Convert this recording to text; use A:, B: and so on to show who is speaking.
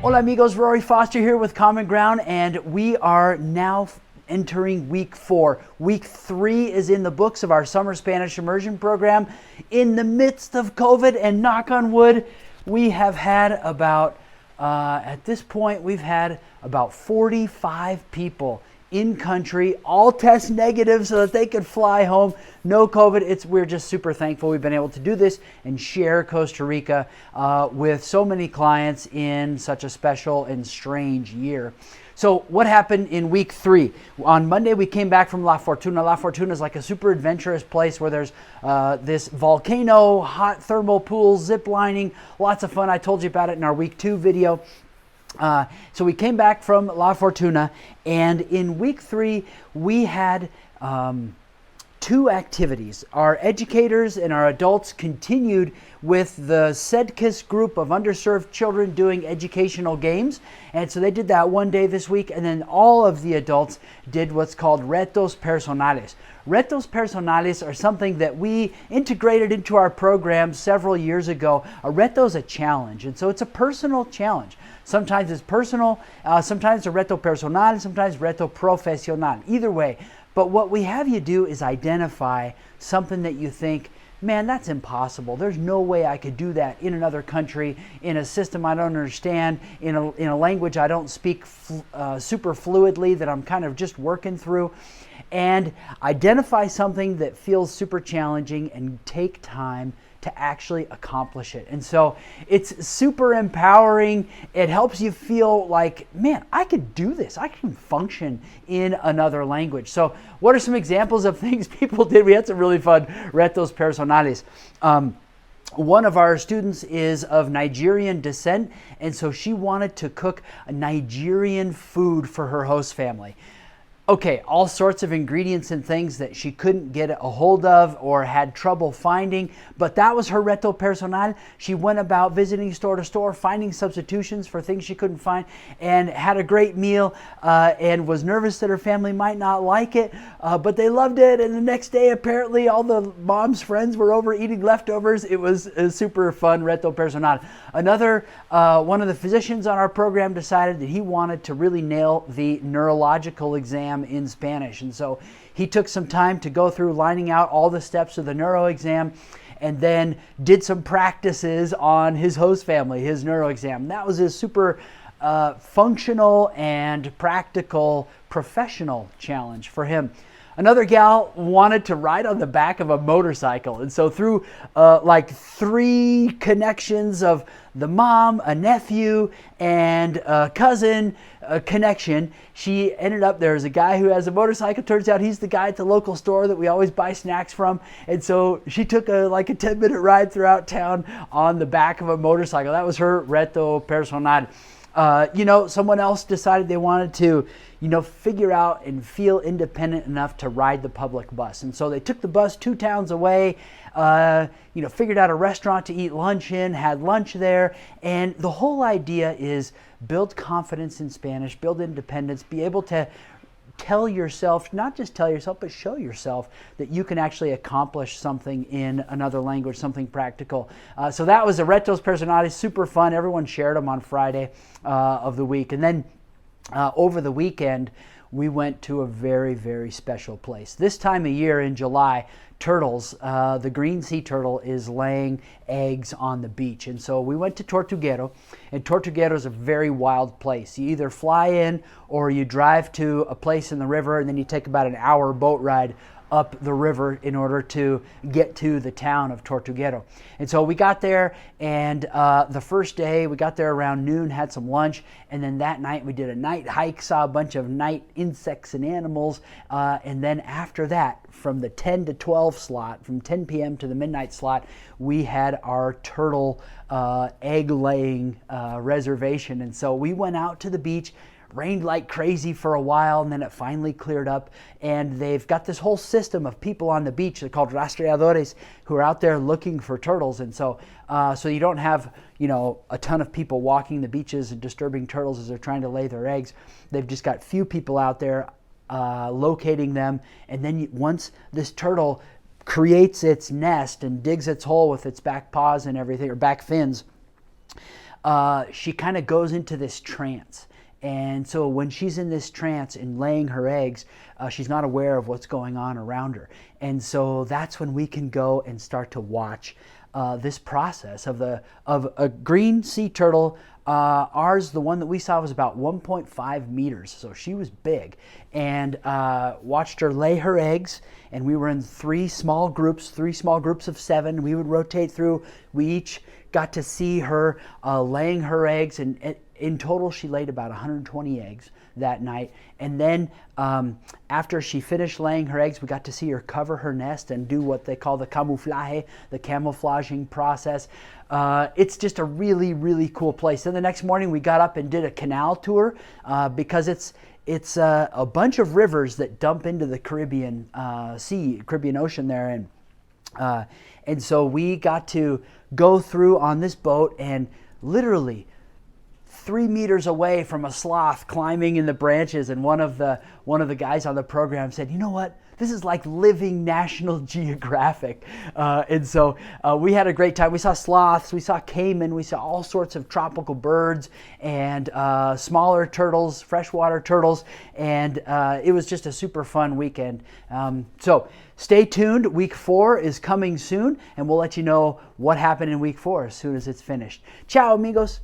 A: Hola amigos, Rory Foster here with Common Ground, and we are now entering week 4. Week 3 is in the books of our Summer Spanish Immersion program. In the midst of COVID, and knock on wood, we have had about, at this point, we've had about 45 people in country, all test negative so that they could fly home. No COVID. We're just super thankful we've been able to do this and share Costa Rica with so many clients in such a special and strange year. So what happened in week 3? On Monday, we came back from La Fortuna. La Fortuna is like a super adventurous place where there's this volcano, hot thermal pools, zip lining, lots of fun. I told you about it in our week 2 video. So we came back from La Fortuna, and in week 3, we had 2 activities. Our educators and our adults continued with the SEDCIS group of underserved children doing educational games. And so they did that one day this week, and then all of the adults did what's called Retos Personales. Retos Personales are something that we integrated into our program several years ago. A reto is a challenge, and so it's a personal challenge. Sometimes it's personal, sometimes a reto personal, sometimes reto profesional. Either way. But what we have you do is identify something that you think, man, that's impossible. There's no way I could do that in another country, in a system I don't understand, in a language I don't speak super fluidly, that I'm kind of just working through. And identify something that feels super challenging and take time to actually accomplish it. And so it's super empowering. It helps you feel like, man, I could do this. I can function in another language. So what are some examples of things people did? We had some really fun Retos Personales. One of our students is of Nigerian descent, and so she wanted to cook a Nigerian food for her host family. Okay, all sorts of ingredients and things that she couldn't get a hold of or had trouble finding, but that was her reto personal. She went about visiting store to store, finding substitutions for things she couldn't find, and had a great meal, and was nervous that her family might not like it, but they loved it. And the next day, apparently, all the mom's friends were over eating leftovers. It was a super fun reto personal. Another, one of the physicians on our program decided that he wanted to really nail the neurological exam in Spanish, and so he took some time to go through lining out all the steps of the neuro exam, and then did some practices on his host family, his neuro exam. That was a super functional and practical professional challenge for him. Another gal wanted to ride on the back of a motorcycle, and so through like 3 connections of the mom, a nephew, and a cousin connection, she ended up, there's a guy who has a motorcycle. Turns out he's the guy at the local store that we always buy snacks from, and so she took like a 10-minute ride throughout town on the back of a motorcycle. That was her reto personal. Someone else decided they wanted to, figure out and feel independent enough to ride the public bus. And so they took the bus 2 towns away, figured out a restaurant to eat lunch in, had lunch there. And the whole idea is build confidence in Spanish, build independence, be able to tell yourself, not just tell yourself, but show yourself that you can actually accomplish something in another language, something practical. So that was a Retos Personales, super fun. Everyone shared them on Friday of the week. And then over the weekend, we went to a very, very special place. This time of year in July, turtles, the green sea turtle is laying eggs on the beach. And so we went to Tortuguero, and Tortuguero is a very wild place. You either fly in or you drive to a place in the river, and then you take about an hour boat ride up the river in order to get to the town of Tortuguero. And so we got there, and the first day we got there around noon, had some lunch, and then that night we did a night hike, saw a bunch of night insects and animals, and then after that, from the 10 to 12 slot, from 10 p.m. to the midnight slot, we had our turtle egg laying reservation. And so we went out to the beach. Rained like crazy for a while, and then it finally cleared up, and they've got this whole system of people on the beach. They're called rastreadores, who are out there looking for turtles. And so so you don't have a ton of people walking the beaches and disturbing turtles as they're trying to lay their eggs. They've just got few people out there locating them, and then once this turtle creates its nest and digs its hole with its back paws and everything, or back fins, she kind of goes into this trance. And so when she's in this trance and laying her eggs, she's not aware of what's going on around her. And so that's when we can go and start to watch this process of a green sea turtle. Ours, the one that we saw, was about 1.5 meters, so she was big. And watched her lay her eggs, and we were in three small groups of 7. We would rotate through. We each got to see her laying her eggs, and in total she laid about 120 eggs that night. And then after she finished laying her eggs, we got to see her cover her nest and do what they call the camouflage, the camouflaging process. It's just a really, really cool place. Then the next morning we got up and did a canal tour because it's a bunch of rivers that dump into the Caribbean Ocean there. And so we got to go through on this boat, and literally 3 meters away from a sloth climbing in the branches, and one of the guys on the program said, "You know what? This is like living National Geographic." And so we had a great time. We saw sloths, we saw caiman, we saw all sorts of tropical birds and smaller turtles, freshwater turtles, and it was just a super fun weekend. So stay tuned. Week 4 is coming soon, and we'll let you know what happened in week 4 as soon as it's finished. Ciao, amigos.